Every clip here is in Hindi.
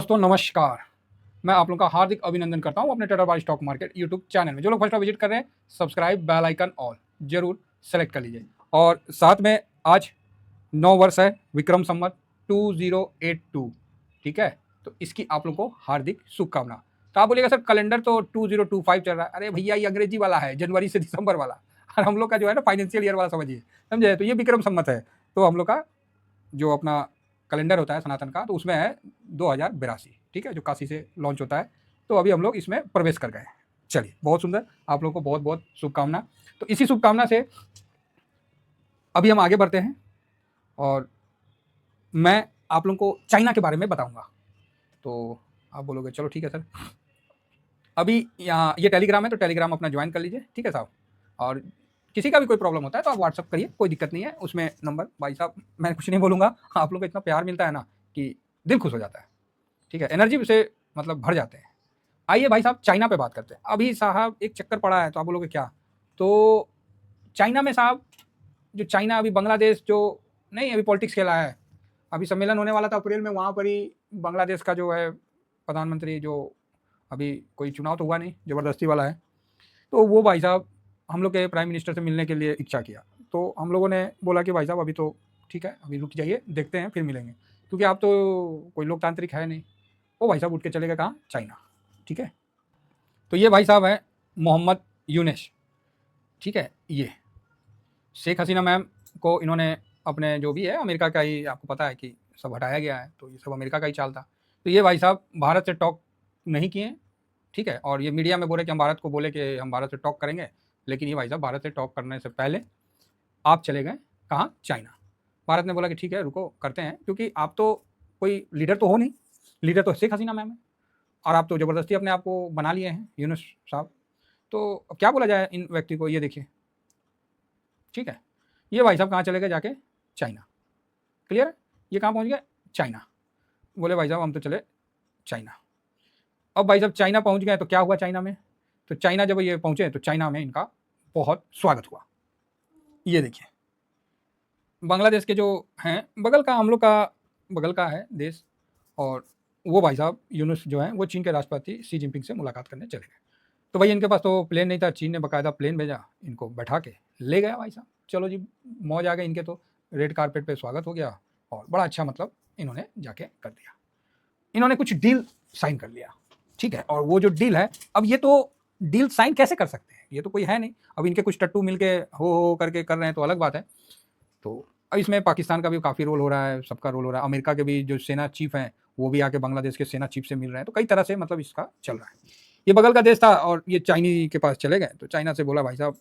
दोस्तों नमस्कार। मैं आप लोगों का हार्दिक अभिनंदन करता हूं अपने trader by stock market YouTube channel में। जो लोग फर्स्ट टाइम विजिट कर रहे हैं, सब्सक्राइब बेल आइकन ऑल जरूर सेलेक्ट कर लीजिए। और साथ में आज 9 वर्ष है विक्रम संवत 2082, ठीक है। तो इसकी आप लोगों को हार्दिक शुभकामना। तो आप बोलिएगा सर कैलेंडर तो 2025 चल रहा है। अरे भैया ये अंग्रेजी वाला है, जनवरी से दिसंबर वाला, और हम लोग का जो है ना फाइनेंशियल ईयर वाला समझिए, समझे। तो ये विक्रम संवत है। तो हम लोग का जो अपना कैलेंडर होता है सनातन का, तो उसमें है 2082, ठीक है, जो काशी से लॉन्च होता है। तो अभी हम लोग इसमें प्रवेश कर गए हैं। चलिए, बहुत सुंदर, आप लोगों को बहुत बहुत शुभकामना। तो इसी शुभकामना से अभी हम आगे बढ़ते हैं और मैं आप लोगों को चाइना के बारे में बताऊंगा। तो आप बोलोगे चलो ठीक है सर, अभी यहाँ ये टेलीग्राम है तो टेलीग्राम अपना ज्वाइन कर लीजिए, ठीक है साहब। और किसी का भी कोई प्रॉब्लम होता है तो आप व्हाट्सअप करिए, कोई दिक्कत नहीं है उसमें। नंबर भाई साहब मैं कुछ नहीं बोलूँगा, आप लोग को इतना प्यार मिलता है ना कि दिल खुश हो जाता है, ठीक है, एनर्जी से मतलब भर जाते हैं। आइए भाई साहब चाइना पे बात करते हैं। अभी साहब एक चक्कर पड़ा है, तो आप बोलोगे क्या। तो चाइना में साहब, जो चाइना अभी बांग्लादेश जो नहीं अभी पॉलिटिक्स खेला है, अभी सम्मेलन होने वाला था अप्रैल में, वहाँ पर ही बांग्लादेश का जो है प्रधानमंत्री, जो अभी कोई चुनाव तो हुआ नहीं, ज़बरदस्ती वाला है, तो वो भाई साहब हम लोग के प्राइम मिनिस्टर से मिलने के लिए इच्छा किया। तो हम लोगों ने बोला कि भाई साहब अभी तो ठीक है, अभी रुक जाइए, देखते हैं फिर मिलेंगे, क्योंकि आप तो कोई लोकतांत्रिक है नहीं। वो भाई साहब उठ के चले गए कहाँ, चाइना, ठीक है। तो ये भाई साहब है मोहम्मद यूनिस, ठीक है। ये शेख हसीना मैम को इन्होंने अपने जो भी है अमेरिका का ही, आपको पता है कि सब हटाया गया है, तो ये सब अमेरिका का ही चाल था। तो ये भाई साहब भारत से टॉक नहीं किए, ठीक है। और ये मीडिया में बोले कि हम भारत को बोले कि हम भारत से टॉक करेंगे, लेकिन ये भाई साहब भारत से टॉक करने से पहले आप चले गए कहाँ, चाइना। भारत ने बोला कि ठीक है रुको करते हैं, क्योंकि आप तो कोई लीडर तो हो नहीं, लीडर तो शेख हसीना मैम है, और आप तो ज़बरदस्ती अपने आप को बना लिए हैं यूनुस साहब। तो अब क्या बोला जाए इन व्यक्ति को, ये देखिए, ठीक है। ये भाई साहब कहाँ चले गए, जाके चाइना। क्लियर है, ये कहाँ पहुँच गए, चाइना। बोले भाई साहब हम तो चले चाइना। अब भाई साहब चाइना पहुँच गए, तो क्या हुआ चाइना में। तो चाइना जब ये पहुँचे तो चाइना में इनका बहुत स्वागत हुआ। ये देखिए, बांग्लादेश के जो हैं बगल का, हम लोग का बगल का है देश, और वो भाई साहब यूनुस जो हैं वो चीन के राष्ट्रपति शी जिनपिंग से मुलाकात करने चले गए। तो भाई इनके पास तो प्लेन नहीं था, चीन ने बाकायदा प्लेन भेजा, इनको बैठा के ले गया भाई साहब। चलो जी, मौज आ गई इनके, तो रेड कारपेट पे स्वागत हो गया और बड़ा अच्छा मतलब इन्होंने जाके कर दिया। इन्होंने कुछ डील साइन कर लिया, ठीक है। और वो जो डील है, अब ये तो डील साइन कैसे कर सकते हैं, ये तो कोई है नहीं। अब इनके कुछ टट्टू मिलके हो करके कर रहे हैं तो अलग बात है। तो अब इसमें पाकिस्तान का भी काफ़ी रोल हो रहा है, सबका रोल हो रहा है। अमेरिका के भी जो सेना चीफ हैं वो भी आके बांग्लादेश के सेना चीफ से मिल रहे हैं। तो कई तरह से मतलब इसका चल रहा है। ये बगल का देश था और ये चाइनी के पास चले गए, तो चाइना से बोला भाई साहब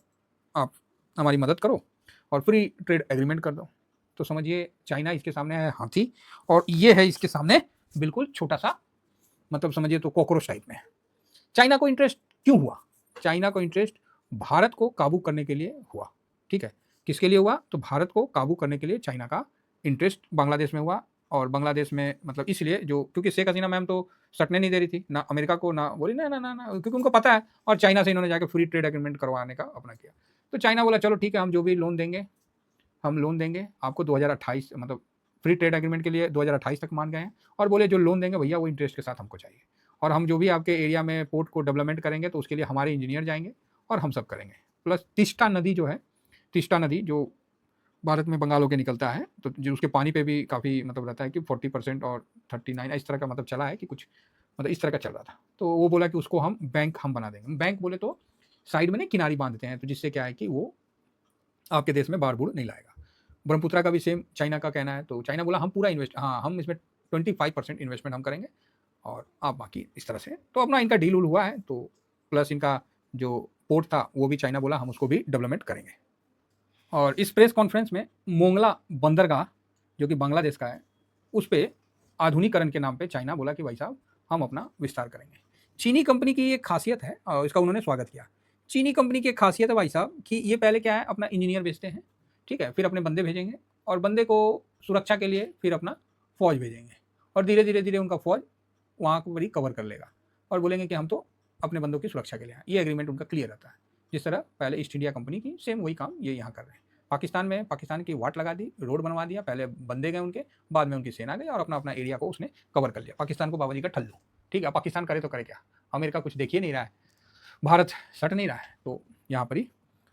आप हमारी मदद करो और फ्री ट्रेड एग्रीमेंट कर दो। तो समझिए चाइना इसके सामने है हाथी, और ये है इसके सामने बिल्कुल छोटा सा, मतलब समझिए तो कॉकरोच टाइप में। चाइना को इंटरेस्ट क्यों हुआ, चाइना को इंटरेस्ट भारत को काबू करने के लिए हुआ, ठीक है। किसके लिए हुआ, तो भारत को काबू करने के लिए चाइना का इंटरेस्ट बांग्लादेश में हुआ। और बांग्लादेश में मतलब इसलिए जो, क्योंकि शेख हसीना मैम तो सटने नहीं दे रही थी ना अमेरिका को, ना बोली ना ना ना ना, क्योंकि उनको पता है। और चाइना से इन्होंने जाकर फ्री ट्रेड एग्रीमेंट करवाने का अपना किया। तो चाइना बोला चलो ठीक है, हम जो भी लोन देंगे, हम लोन देंगे आपको 2028, मतलब फ्री ट्रेड एग्रीमेंट के लिए 2028 तक मान गए हैं। और बोले जो लोन देंगे भैया वो इंटरेस्ट के साथ हमको चाहिए, और हम जो भी आपके एरिया में पोर्ट को डेवलपमेंट करेंगे तो उसके लिए हमारे इंजीनियर जाएंगे और हम सब करेंगे। प्लस तीस्ता नदी जो है, तीस्ता नदी जो भारत में बंगाल होकर निकलता है, तो जो उसके पानी पे भी काफ़ी मतलब रहता है कि 40% और 39 इस तरह का मतलब चला है कि कुछ, मतलब इस तरह का चल रहा था। तो वो बोला कि उसको हम बैंक हम बना देंगे। बैंक बोले तो साइड में नहीं किनारी बांधते हैं, तो जिससे क्या है कि वो आपके देश में बाढ़ बूढ़ नहीं लाएगा। ब्रह्मपुत्रा का भी सेम चाइना का कहना है। तो चाइना बोला हम पूरा इन्वेस्ट, हाँ हम इसमें 25% इन्वेस्टमेंट हम करेंगे और आप बाकी इस तरह से। तो अपना इनका डील उल हुआ है। तो प्लस इनका जो पोर्ट था वो भी चाइना बोला हम उसको भी डेवलपमेंट करेंगे। और इस प्रेस कॉन्फ्रेंस में मोंगला बंदरगाह जो कि बांग्लादेश का है, उस पर आधुनिकरण के नाम पे चाइना बोला कि भाई साहब हम अपना विस्तार करेंगे। चीनी कंपनी की एक खासियत है और इसका उन्होंने स्वागत किया। चीनी कंपनी की एक खासियत है भाई साहब कि ये पहले क्या है, अपना इंजीनियर भेजते हैं, ठीक है, फिर अपने बंदे भेजेंगे, और बंदे को सुरक्षा के लिए फिर अपना फौज भेजेंगे, और धीरे धीरे धीरे उनका फौज वहाँ को बड़ी कवर कर लेगा, और बोलेंगे कि हम तो अपने बंदों की सुरक्षा के लिए हैं। ये एग्रीमेंट उनका क्लियर रहता है। जिस तरह पहले ईस्ट इंडिया कंपनी की, सेम वही काम ये यहाँ कर रहे हैं। पाकिस्तान में पाकिस्तान की वाट लगा दी, रोड बनवा दिया, पहले बंदे गए उनके, बाद में उनकी सेना गई और अपना अपना एरिया को उसने कवर कर लिया। पाकिस्तान को बाबा जी का ठल्लू, ठीक है। पाकिस्तान करे तो करे क्या, अमेरिका कुछ देख ही नहीं रहा है, भारत सट नहीं रहा है, तो यहाँ पर ही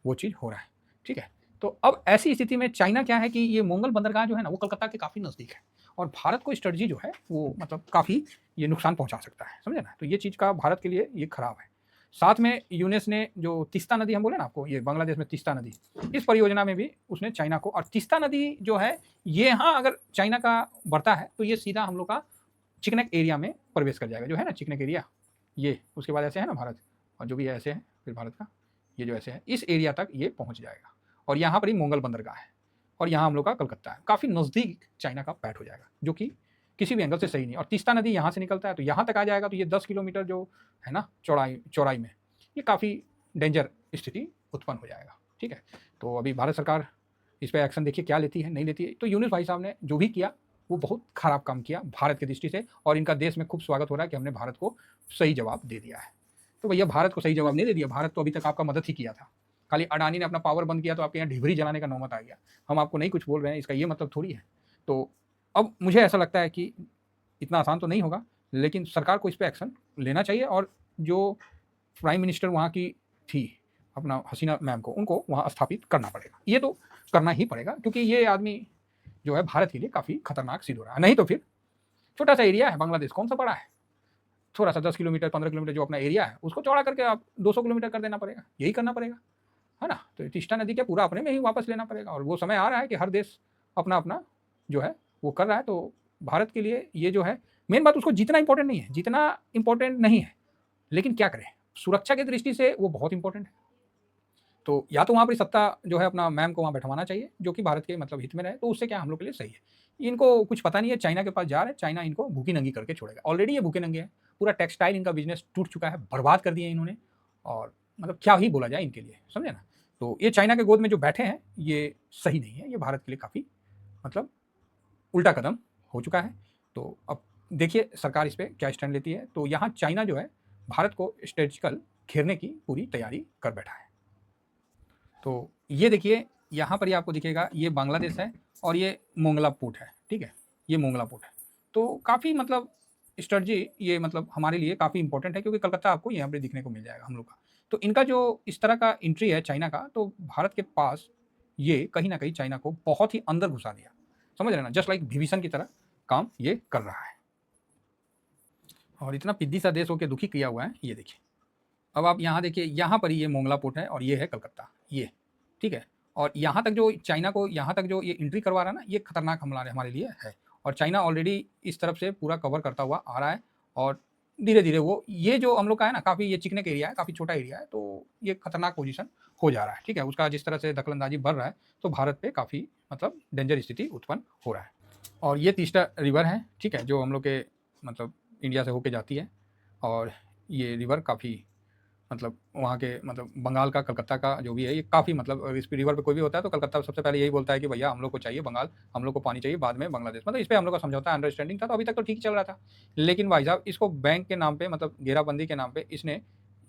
वो चीज़ हो रहा है, ठीक है। तो अब ऐसी स्थिति में चाइना क्या है कि ये मोंगल बंदरगाह जो है ना वो कलकत्ता के काफ़ी नज़दीक है और भारत को स्ट्रेटजी जो है वो मतलब काफ़ी ये नुकसान पहुंचा सकता है, समझे ना। तो ये चीज़ का भारत के लिए ये खराब है। साथ में यूनेस ने जो तीस्ता नदी हम बोले ना आपको, ये बांग्लादेश में तीस्ता नदी, इस परियोजना में भी उसने चाइना को, और तीस्ता नदी जो है ये यहाँ अगर चाइना का बढ़ता है तो ये सीधा हम लोग का चिकनेक एरिया में प्रवेश कर जाएगा, जो है ना चिकनेक एरिया, ये उसके बाद ऐसे है ना भारत, और जो भी ऐसे है फिर भारत का ये जो ऐसे है इस एरिया तक ये पहुंच जाएगा और यहाँ पर ही मोंगल बंदरगाह है और यहाँ हम लोग का कलकत्ता है, काफ़ी नज़दीक चाइना का पैठ हो जाएगा, जो कि किसी भी एंगल से सही नहीं। और तीस्ता नदी यहाँ से निकलता है तो यहाँ तक आ जाएगा, तो ये 10 किलोमीटर जो है ना चौड़ाई में ये काफ़ी डेंजर स्थिति उत्पन्न हो जाएगा, ठीक है। तो अभी भारत सरकार इस पर एक्शन देखिए क्या लेती है नहीं लेती है। तो यूनुस भाई साहब ने जो भी किया वो बहुत खराब काम किया भारत की दृष्टि से, और इनका देश में खूब स्वागत हो रहा है कि हमने भारत को सही जवाब दे दिया है। तो भैया भारत को सही जवाब नहीं दे दिया, भारत तो अभी तक आपका मदद ही किया था, खाली अडानी ने अपना पावर बंद किया तो आपके यहाँ ढिबरी जलाने का नौबत आ गया। हम आपको नहीं कुछ बोल रहे हैं, इसका ये मतलब थोड़ी है। तो अब मुझे ऐसा लगता है कि इतना आसान तो नहीं होगा, लेकिन सरकार को इस पर एक्शन लेना चाहिए, और जो प्राइम मिनिस्टर वहाँ की थी अपना हसीना मैम को, उनको वहाँ स्थापित करना पड़ेगा, ये तो करना ही पड़ेगा, क्योंकि ये आदमी जो है भारत के लिए काफ़ी खतरनाक सिद्ध हो रहा है। नहीं तो फिर छोटा सा एरिया है बांग्लादेश, कौन सा बड़ा है, थोड़ा सा 10 किलोमीटर 15 किलोमीटर जो अपना एरिया है उसको चौड़ा करके आप 200 किलोमीटर कर देना पड़ेगा, यही करना पड़ेगा, है ना। तो तीस्ता नदी क्या पूरा अपने में ही वापस लेना पड़ेगा, और वो समय आ रहा है कि हर देश अपना अपना जो है वो कर रहा है। तो भारत के लिए ये जो है मेन बात, उसको जीतना इंपॉर्टेंट नहीं है, जितना इंपॉर्टेंट नहीं है, लेकिन क्या करें सुरक्षा की दृष्टि से वो बहुत इंपॉर्टेंट है। तो या तो वहाँ पर सत्ता जो है अपना मैम को वहाँ बैठवाना चाहिए, जो कि भारत के मतलब हित में रहे, तो उससे क्या हम लोग के लिए सही है। इनको कुछ पता नहीं है, चाइना के पास जा रहे हैं, चाइना इनको भूखी नंगी करके छोड़ेगा। ऑलरेडी ये भूखे नंगे हैं, पूरा टेक्सटाइल इनका बिजनेस टूट चुका है, बर्बाद कर दिए इन्होंने, और मतलब क्या ही बोला जाए इनके लिए, समझे ना। तो ये चाइना के गोद में जो बैठे हैं ये सही नहीं है, ये भारत के लिए काफ़ी मतलब उल्टा कदम हो चुका है। तो अब देखिए सरकार इस पर क्या स्टैंड लेती है। तो यहाँ चाइना जो है भारत को स्ट्रेटेजिकल घेरने की पूरी तैयारी कर बैठा है। तो ये देखिए यहाँ पर ही आपको दिखेगा, ये बांग्लादेश है और ये मोंगला पोर्ट है, ठीक है, ये मोंगला पोर्ट है। तो काफ़ी मतलब स्ट्रेटजी ये मतलब हमारे लिए काफ़ी इंपॉर्टेंट है, क्योंकि कलकत्ता आपको यहाँ पर दिखने को मिल जाएगा हम लोग का। तो इनका जो इस तरह का एंट्री है चाइना का, तो भारत के पास ये कहीं ना कहीं चाइना को बहुत ही अंदर घुसा दिया, समझ रहे ना, जस्ट लाइक विभीषण की तरह काम ये कर रहा है, और इतना पिद्दी सा देश होकर दुखी किया हुआ है। ये देखिए अब आप यहाँ देखिए, यहाँ पर ही ये मोंगला पोर्ट है और ये है कलकत्ता, ये ठीक है। और यहाँ तक जो चाइना को यहाँ तक जो ये एंट्री करवा रहा है ना, ये खतरनाक हमला हमारे लिए है, और चाइना ऑलरेडी इस तरफ से पूरा कवर करता हुआ आ रहा है, और धीरे धीरे वो ये जो हम लोग का है ना काफ़ी ये चिकने का एरिया है, काफ़ी छोटा एरिया है, तो ये खतरनाक पोजीशन हो जा रहा है, ठीक है। उसका जिस तरह से दखलंदाजी बढ़ रहा है तो भारत पे काफ़ी मतलब डेंजर स्थिति उत्पन्न हो रहा है। और ये तीस्ता रिवर है, ठीक है, जो हम लोग के मतलब इंडिया से होके जाती है, और ये रिवर काफ़ी मतलब वहाँ के मतलब बंगाल का कलकत्ता का जो भी है ये काफ़ी मतलब इस रिवर पे कोई भी होता है तो कलकत्ता सबसे पहले यही बोलता है कि भैया हम लोग को चाहिए बंगाल, हम लोग को पानी चाहिए, बाद में बांग्लादेश, मतलब इस पर हम लोग का समझौता अंडरस्टैंडिंग था, तो अभी तक तो ठीक चल रहा था। लेकिन भाई साहब इसको बैंक के नाम पे मतलब घेराबंदी के नाम पे इसने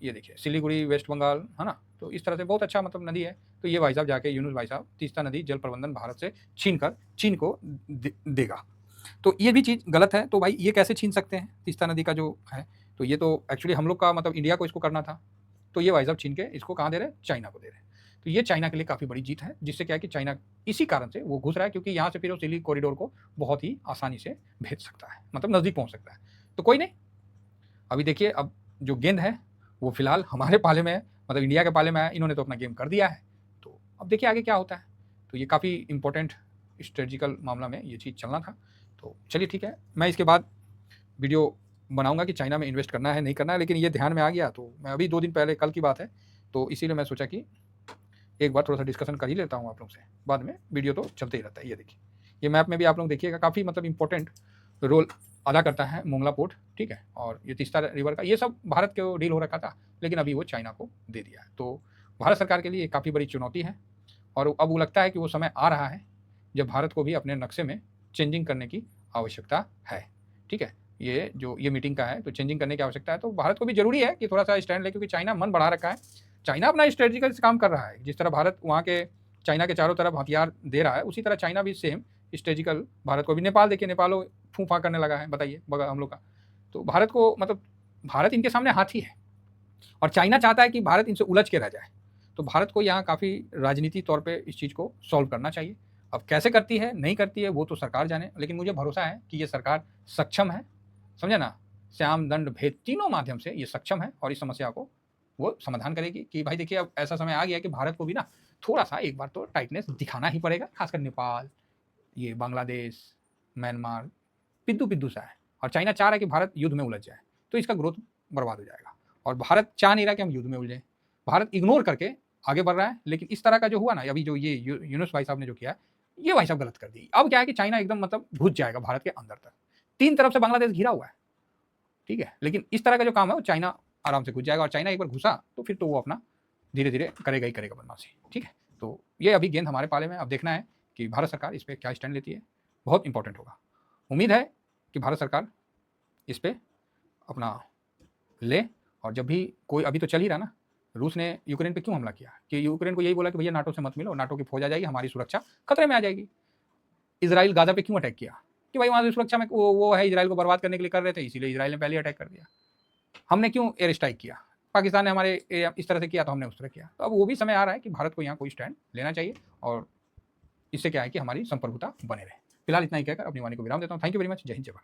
ये देखिए सिलीगुड़ी वेस्ट बंगाल है ना, तो इस तरह से बहुत अच्छा मतलब नदी है। तो ये भाई साहब जाके यूनुस भाई साहब तीस्ता नदी जल प्रबंधन भारत से छीन कर चीन को देगा, तो ये भी चीज़ गलत है। तो भाई ये कैसे छीन सकते हैं तीस्ता नदी का जो है, तो ये तो एक्चुअली हम लोग का मतलब इंडिया को इसको करना था, तो ये भाई साहब छीन के इसको कहाँ दे रहे हैं, चाइना को दे रहे हैं। तो ये चाइना के लिए काफ़ी बड़ी जीत है, जिससे क्या है कि चाइना इसी कारण से वो घुस रहा है, क्योंकि यहाँ से फिर वो सिली कॉरिडोर को बहुत ही आसानी से भेज सकता है, मतलब नज़दीक पहुँच सकता है। तो कोई नहीं, अभी देखिए अब जो गेंद है वो फिलहाल हमारे पाले में है, मतलब इंडिया के पाले में है, इन्होंने तो अपना गेम कर दिया है। तो अब देखिए आगे क्या होता है। तो ये काफ़ी इंपॉर्टेंट स्ट्रेटेजिकल मामला में ये चीज़ चलना था। तो चलिए ठीक है, मैं इसके बाद वीडियो बनाऊंगा कि चाइना में इन्वेस्ट करना है नहीं करना है, लेकिन ये ध्यान में आ गया तो मैं अभी 2 दिन पहले, कल की बात है, तो इसीलिए मैं सोचा कि एक बार थोड़ा सा डिस्कशन कर ही लेता हूँ आप लोग से, बाद में वीडियो तो चलते ही रहता है। ये देखिए ये मैप में भी आप लोग देखिएगा, काफ़ी मतलब इंपॉर्टेंट रोल अदा करता है मोंगला पोर्ट, ठीक है। और ये तीस्ता रिवर का ये सब भारत के डील हो रखा था, लेकिन अभी वो चाइना को दे दिया है। तो भारत सरकार के लिए काफ़ी बड़ी चुनौती है, और अब वो लगता है कि वो समय आ रहा है जब भारत को भी अपने नक्शे में चेंजिंग करने की आवश्यकता है, ठीक है। ये जो ये मीटिंग का है तो चेंजिंग करने की आवश्यकता है, तो भारत को भी जरूरी है कि थोड़ा सा स्टैंड ले, क्योंकि चाइना मन बढ़ा रखा है, चाइना अपना स्ट्रेटजिकल काम कर रहा है, जिस तरह भारत वहाँ के चाइना के चारों तरफ हथियार दे रहा है, उसी तरह चाइना भी सेम स्ट्रेटेजिकल भारत को भी, नेपाल देखिए, नेपाल फूफा करने लगा है, बताइए बगा हम लोग का। तो भारत को मतलब भारत इनके सामने हाथी है और चाइना चाहता है कि भारत इनसे उलझ के रह जाए। तो भारत को यहाँ काफ़ी राजनीति तौर पे इस चीज़ को सॉल्व करना चाहिए। अब कैसे करती है नहीं करती है वो तो सरकार जाने, लेकिन मुझे भरोसा है कि ये सरकार सक्षम है, समझे ना, श्याम दंड भेद तीनों माध्यम से ये सक्षम है और इस समस्या को वो समाधान करेगी। कि भाई देखिए अब ऐसा समय आ गया कि भारत को भी ना थोड़ा सा एक बार तो टाइटनेस दिखाना ही पड़ेगा, खासकर नेपाल, ये बांग्लादेश, म्यांमार पिद्दू पिद्दू सा है और चाइना चाह रहा है कि भारत युद्ध में उलझ जाए, तो इसका ग्रोथ बर्बाद हो जाएगा। और भारत चाह नहीं रहा कि हम युद्ध में उलझे, भारत इग्नोर करके आगे बढ़ रहा है। लेकिन इस तरह का जो हुआ ना अभी, जो ये यूनुस भाई साहब ने जो किया, ये भाई साहब गलत कर दी। अब क्या है कि चाइना एकदम मतलब घुस जाएगा भारत के अंदर तक, तीन तरफ से बांग्लादेश घिरा हुआ है, ठीक है, लेकिन इस तरह का जो काम है वो चाइना आराम से घुस जाएगा। और चाइना एक बार घुसा तो फिर तो वो अपना धीरे धीरे करेगा ही करेगा बदमाशी, ठीक है। तो ये अभी गेंद हमारे पाले में, अब देखना है कि भारत सरकार इस पर क्या स्टैंड लेती है, बहुत इंपॉर्टेंट होगा। उम्मीद है कि भारत सरकार इस पर अपना ले। और जब भी कोई, अभी तो चल ही रहा ना, रूस ने यूक्रेन पे क्यों हमला किया, कि यूक्रेन को यही बोला कि भैया नाटो से मत मिलो, नाटो की फौज आ जाएगी, हमारी सुरक्षा खतरे में आ जाएगी। इजराइल गाजा पे क्यों अटैक किया, कि भाई वहाँ की सुरक्षा में वो है, इजराइल को बर्बाद करने के लिए कर रहे थे, इसीलिए इजराइल ने पहले अटैक कर दिया। हमने क्यों एयर स्ट्राइक किया, पाकिस्तान ने हमारे इस तरह से किया तो हमने उस तरह किया। तो अब वो भी समय आ रहा है कि भारत को यहाँ कोई स्टैंड लेना चाहिए और इससे क्या है कि हमारी संप्रभुता बने रहे। फिलहाल इतना ही कहकर अपनी वाणी को विराम देता हूँ। Thank you very much. जय हिंद, जय भारत।